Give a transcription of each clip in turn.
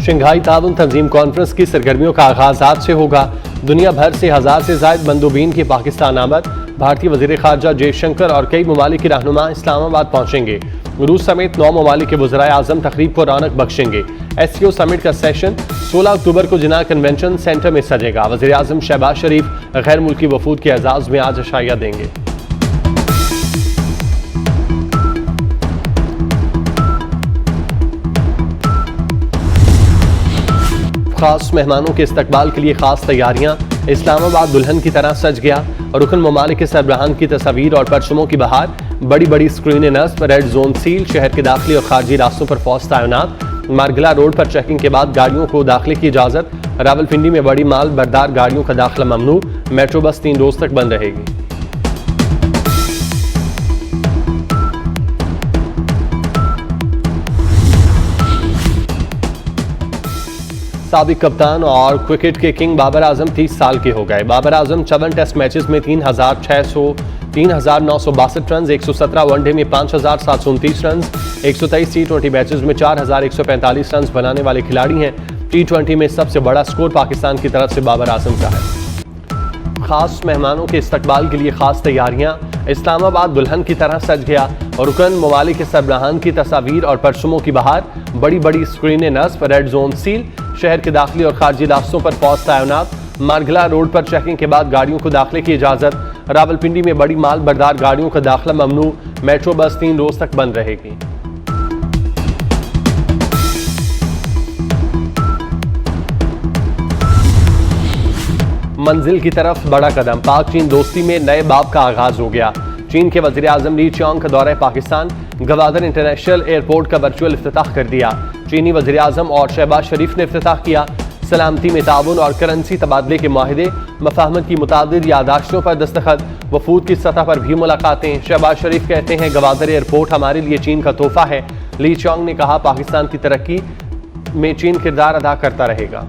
Shanghai ताउन तंजीम conference की सरगर्मियों का आगाज आज से होगा। दुनिया भर से 1000 से ज्यादा मंदूबीन की पाकिस्तान आमद। भारतीय वजीर खारजा जयशंकर और कई ममालिक के रहनुमा इस्लामाबाद पहुंचेंगे। रूस समेत 9 ममालिक के वज़राए आज़म तकरीब को रौनक बख्शेंगे। SCO समिट का सेशन 16 अक्टूबर को जिना कन्वेंशन सेंटर में सजेगा। वज़ीर आज़म शहबाज शरीफ गैर मुल्की वफूद के एजाज़ में आज अशाइया देंगे। खास मेहमानों के इस्तकबाल के लिए खास तैयारियां। इस्लामाबाद दुल्हन की तरह सज गया। रुकन ममालिक के सरबराहान की तस्वीर और परचमों की बहार। बड़ी बड़ी स्क्रीनें नस्ब, रेड जोन सील, शहर के दाखिली और खारजी रास्तों पर फौज तैनात। मारगला रोड पर चेकिंग के बाद गाड़ियों को दाखिले की इजाजत। रावलपिंडी में बड़ी माल बरदार गाड़ियों का दाखिला ममनू। मेट्रो बस 3 रोज तक बंद रहेगी। साबिक कप्तान और क्रिकेट के किंग बाबर आजम 30 साल के हो गए। बाबर आजम 54 टेस्ट मैचेस में 3,962 रन, 117 वनडे में 5,729 रन, 123 T20 मैचेस में 4,145 रन बनाने वाले खिलाड़ी हैं। T20 में सबसे बड़ा स्कोर पाकिस्तान की तरफ से बाबर आजम का है। खास मेहमानों के इस्तकबाल के लिए खास तैयारियां। इस्लामाबाद दुल्हन की तरह सज गया। रुकन ममालिक के सरबराहान की तस्वीर और परचमों की बहार। बड़ी बड़ी स्क्रीनें नस्ब, रेड जोन सील, शहर के दाखिली और खारजी रास्तों पर फौज तैनात। मारगला रोड पर चेकिंग के बाद गाड़ियों को दाखिले की इजाजत। रावलपिंडी में बड़ी माल बरदार गाड़ियों का दाखिला ममनू। मेट्रो बस 3 रोज तक बंद रहेगी। मंजिल की तरफ बड़ा कदम। पाक चीन दोस्ती में नए बाब का आगाज हो गया। चीन के वजीर आजम ली चियांग का दौरा पाकिस्तान। गवादर इंटरनेशनल एयरपोर्ट का वर्चुअल इफ्तिताह कर दिया। चीनी वजीर आजम और शहबाज शरीफ ने इफ्तिताह किया। सलामती में ताउन और करेंसी तबादले के माहिदे, मफाहमत की मुतादिद यादाश्तों पर दस्तखत। वफूद की सतह पर भी मुलाकातें। शहबाज शरीफ कहते हैं गवादर एयरपोर्ट हमारे लिए चीन का तोहफा है। ली चियांग ने कहा पाकिस्तान की तरक्की में चीन किरदार अदा करता रहेगा।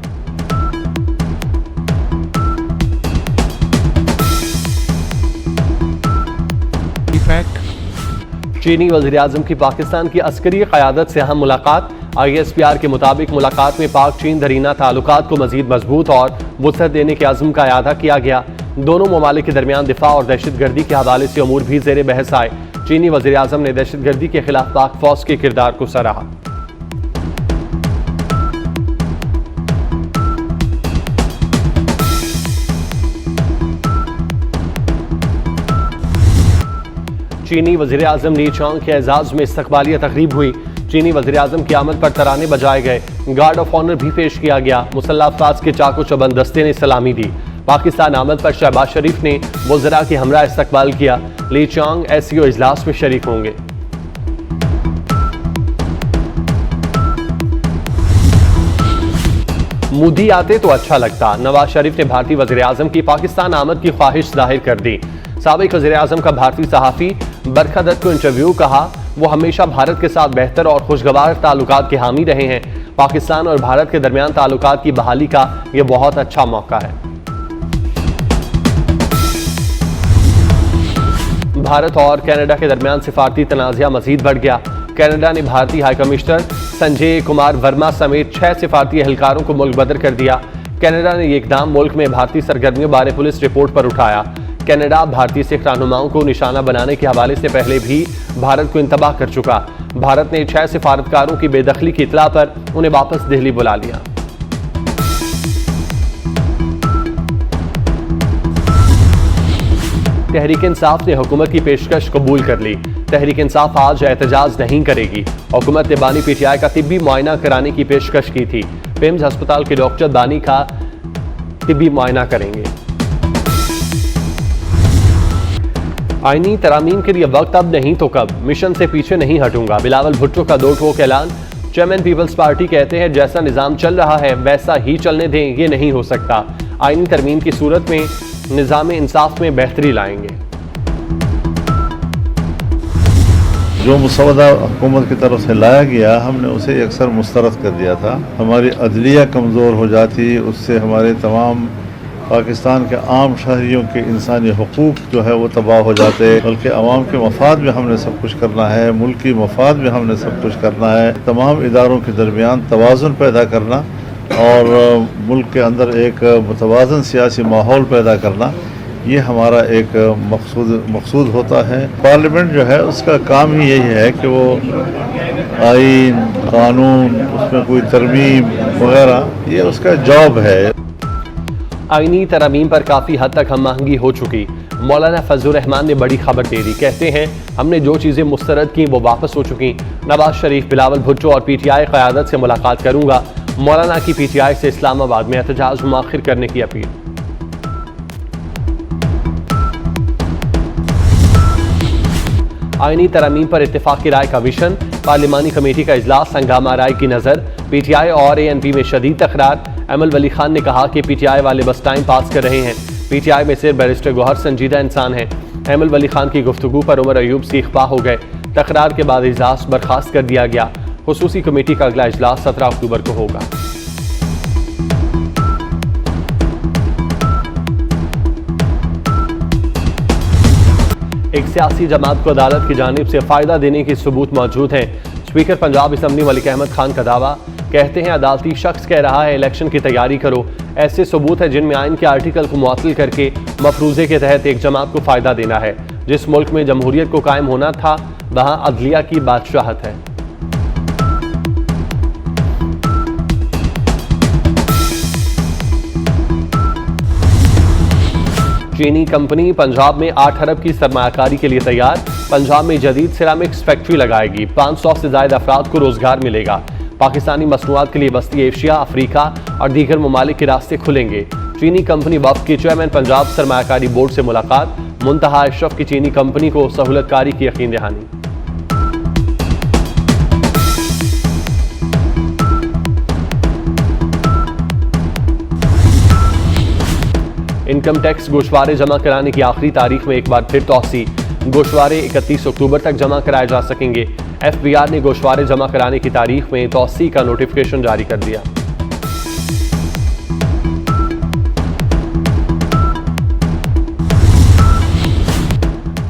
चीनी वज़ीर आज़म की पाकिस्तान की अस्करी क़यादत से अहम मुलाकात। ISPR के मुताबिक मुलाकात में पाक चीन दरीना ताल्लुकात को मज़ीद मजबूत और वुसअत देने के अज़्म का इआदा किया गया। दोनों ममालिक के दरमियान दिफा और दहशतगर्दी के हवाले से अमूर भी ज़ेर बहस आए। चीनी वज़ीर आज़म ने दहशतगर्दी के खिलाफ पाक फौज के किरदार को सराहा। चीनी वज़ीर आज़म ली चियांग के एजाज़ में इस्तकबालिया तकरीब हुई। चीनी वज़ीर आज़म की आमद पर तराने बजाए गए। गार्ड ऑफ ऑनर भी पेश किया गया। मुसल्लह अफवाज के चाको चबंद दस्ते ने सलामी दी। पाकिस्तान आमद पर शहबाज शरीफ ने वज़रा के हमरा इस्तकबाल किया। ली चियांग SCO इजलास में शरीक होंगे। मोदी आते तो अच्छा लगता। नवाज शरीफ ने भारतीय वज़ीर आज़म की पाकिस्तान आमद की ख्वाहिश जाहिर कर दी। साबिक वज़ीर आज़म का भारतीय सहाफ़ी बरखा दत्त को इंटरव्यू। कहा वो हमेशा भारत के साथ बेहतर और खुशगवार ताल्लुकात के हामी रहे हैं। पाकिस्तान और भारत के दरमियान ताल्लुकात की बहाली का यह बहुत अच्छा मौका है। भारत और कनाडा के दरमियान सिफारती तनाज़ा मज़ीद बढ़ गया। कनाडा ने भारतीय हाई कमिश्नर संजय कुमार वर्मा समेत 6 सिफारती एहलकारों को मुल्क बदर कर दिया। कनाडा ने ये इक़दाम मुल्क में भारतीय सरगर्मियों बारे पुलिस रिपोर्ट पर उठाया। कनाडा भारतीय सिख रहनुमाओं को निशाना बनाने के हवाले से पहले भी भारत को इंतबाह कर चुका। भारत ने 6 सिफारतकारों की बेदखली की इतला पर उन्हें वापस दिल्ली बुला लिया। तहरीक इंसाफ ने हुकूमत की पेशकश कबूल कर ली। तहरीक इंसाफ आज एहतजाज नहीं करेगी। हुकूमत ने बानी PTI का तिब्बी मुआयना कराने की पेशकश की थी। पिम्स अस्पताल के डॉक्टर बानी का तिब्बी मुआयना करेंगे। आईनी तरामीम के लिए वक्त अब नहीं तो कब। मिशन से पीछे नहीं हटूंगा। बिलावल भुट्टो का 2 ठोक ऐलान। चेयरमैन पीपल्स पार्टी कहते हैं जैसा निज़ाम चल रहा है वैसा ही चलने दें, ये नहीं हो सकता। आईनी तरमीम की सूरत में निज़ाम इंसाफ में बेहतरी लाएंगे। जो मुसवदा हुकूमत की तरफ से लाया गया हमने उसे अक्सर मुस्तरद कर दिया था। हमारी अदलिया कमज़ोर हो जाती, उससे हमारे तमाम पाकिस्तान के आम शहरियों के इंसानी हकूक़ जो है वो तबाह हो जाते, बल्कि अवाम के मफाद में हमने सब कुछ करना है, मुल्क की मफाद में हमने सब कुछ करना है। तमाम इदारों के दरमियान तवाज़ुन पैदा करना और मुल्क के अंदर एक मुतवाज़न सियासी माहौल पैदा करना, ये हमारा एक मकसूद होता है। पार्लियामेंट जो है उसका काम ही यही है कि वो आईन, कानून, उसमें कोई तरमीम वगैरह, ये उसका जॉब है। आईनी तरमीम पर काफ़ी हद तक हम महंगी हो चुकी। मौलाना फजलुर रहमान ने बड़ी खबर दे दी, कहते हैं हमने जो चीज़ें मुस्तरद की वो वापस हो चुकी। नवाज शरीफ, बिलावल भुट्टो और PTI क़यादत से मुलाकात करूँगा। मौलाना की PTI से इस्लामाबाद में एहतजाज मुआखिर करने की अपील। आईनी तरमीम पर इत्तेफाक़ी राय का विशन, पार्लिमानी कमेटी का इजलास हंगामा राय की नज़र। PTI और ANP में शदीद तकरार। अमल वली खान ने कहा कि PTI वाले बस टाइम पास कर रहे हैं। PTI में सिर्फ बैरिस्टर गौहर संजीदा इंसान है। अमल वली खान की गुफ्तगू पर उमर अयूब सीखपा हो गए। तकरार के बाद इजलास बर्खास्त कर दिया गया। खुसूसी कमेटी का अगला इजलास 17 अक्टूबर को होगा। एक सियासी जमात को अदालत की जानिब से फ़ायदा देने के सबूत मौजूद हैं। स्पीकर पंजाब असम्बली मलिक अहमद खान का दावा, कहते हैं अदालती शख्स कह रहा है इलेक्शन की तैयारी करो। ऐसे सबूत है जिनमें आइन के आर्टिकल को मुअत्तल करके मफरूज़े के तहत एक जमात को फ़ायदा देना है। जिस मुल्क में जमहूरियत को कायम होना था वहाँ अदलिया की बादशाहत है। चीनी कंपनी पंजाब में 8 अरब की सरमायाकारी के लिए तैयार। पंजाब में जदीद सिरामिक्स फैक्ट्री लगाएगी। 500 से ज़ायद अफराद को रोजगार मिलेगा। पाकिस्तानी मसनूआत के लिए वस्ती एशिया, अफ्रीका और दीगर ममालिक के रास्ते खुलेंगे। चीनी कंपनी वफ़द के चेयरमैन पंजाब सरमायाकारी बोर्ड से मुलाकात। मुंतहा अशरफ की चीनी कंपनी को सहूलतकारी की यकीन दहानी। इनकम टैक्स गोशवारे जमा कराने की आखिरी तारीख में एक बार फिर तौसी। गोशवारे 31 अक्टूबर तक जमा कराए जा सकेंगे। FBR ने गोशवारे जमा कराने की तारीख में तौसी का नोटिफिकेशन जारी कर दिया।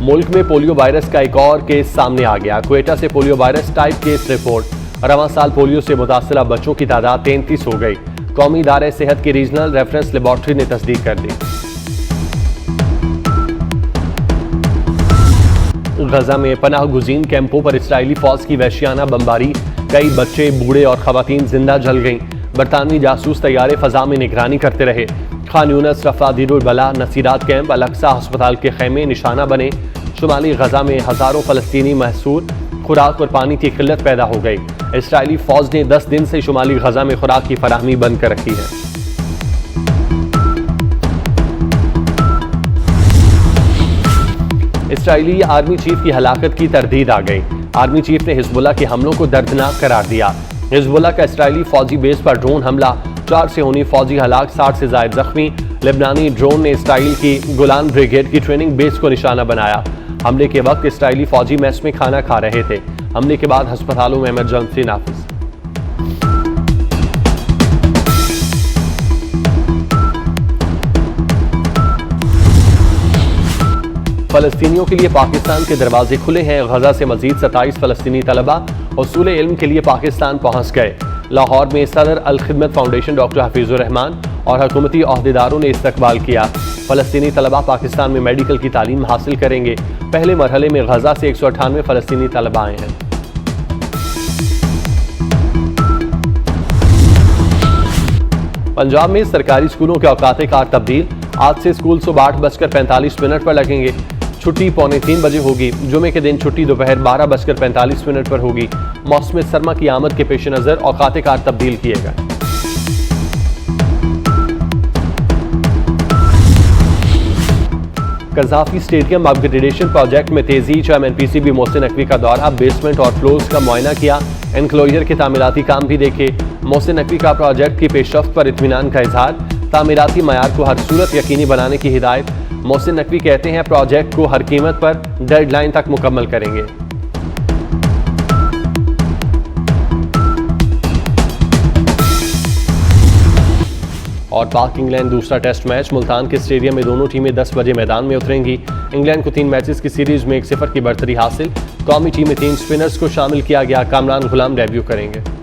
मुल्क में पोलियो वायरस का एक और केस सामने आ गया। क्वेटा से polio virus type case report. रवां साल पोलियो से मुतासरा बच्चों की तादाद 33 हो गई। कौमी इदारे सेहत की रीजनल रेफरेंस लेबॉर्ट्री ने तस्दीक कर दी। गजा में पनाह गुज़ीन कैंपों पर इसराइली फौज की वहशियाना बमबारी। कई बच्चे, बूढ़े और खवातीन जिंदा जल गईं। बरतानवी जासूस तैयारे फजा में निगरानी करते रहे। खान यूनस, रफा, दीरुल बला, नसीरात कैंप, अल-अक्सा अस्पताल के खैमे निशाना बने। शुमाली गजा में हज़ारों फ़लस्तीनी महसूर। खुराक और पानी की किल्लत पैदा हो गई। इसराइली फौज ने 10 दिन से शुमाली गजा में खुराक की फराहमी बंद कर रखी है। इसराइली आर्मी चीफ की हलाकत की तरदीद आ गई। आर्मी चीफ ने हिजबुल्लाह के हमलों को दर्दनाक करार दिया। हिजबुल्लाह का इसराइली फौजी बेस पर ड्रोन हमला, 4 से होनी फौजी हलाक, 60 से ज्यादा जख्मी। लेबनानी ड्रोन ने इसराइल की गोलान ब्रिगेड की ट्रेनिंग बेस को निशाना बनाया। हमले के वक्त इसराइली फौजी मेस में खाना खा रहे थे। हमले के बाद अस्पतालों में इमरजेंसी नाफिज। फलस्तीनियों के लिए पाकिस्तान के दरवाजे खुले हैं। गजा से मजीद 27 फलस्तीनी तलबा उसूल इल्म के लिए पाकिस्तान पहुंच गए। लाहौर में सदर अल खिदमत फाउंडेशन डॉक्टर हफीजुर रहमान और हुकूमती अहदेदारों ने इस्तकबाल किया। फलस्तीनी तलबा पाकिस्तान में मेडिकल की तालीम हासिल करेंगे। पहले मरहले में गजा से 198 फलस्तीनी तलबा आए हैं। पंजाब में सरकारी स्कूलों के औकात कार तब्दील। आज से स्कूल सुबह 8:45 पर लगेंगे। छुट्टी 2:45 बजे होगी। जुमे के दिन छुट्टी दोपहर 12:45 पर होगी। मौसम सरमा की आमद के पेश नज़र औकात कार तब्दील किए गए। कज़ाफी स्टेडियम अपग्रेडेशन प्रोजेक्ट में तेजी। चेयरमैन PCB मोहसिन नकवी का दौरा, बेसमेंट और फ्लोर्स का मुआयना किया। एनक्लोजर के तामीराती काम भी देखे। मोहसिन नकवी का प्रोजेक्ट की पेशरफ्त पर इत्मीनान का इजहार। तामीराती मयार को हर सूरत यकीनी बनाने की हिदायत। मोहसिन नकवी कहते हैं प्रोजेक्ट को हर कीमत पर डेडलाइन तक मुकम्मल करेंगे। और पाक इंग्लैंड दूसरा टेस्ट मैच मुल्तान के स्टेडियम में दोनों टीमें 10 बजे मैदान में उतरेंगी। इंग्लैंड को 3 मैचेस की सीरीज में 1-0 की बढ़तरी हासिल। कौमी टीम में 3 स्पिनर्स को शामिल किया गया। कामरान गुलाम डेब्यू करेंगे।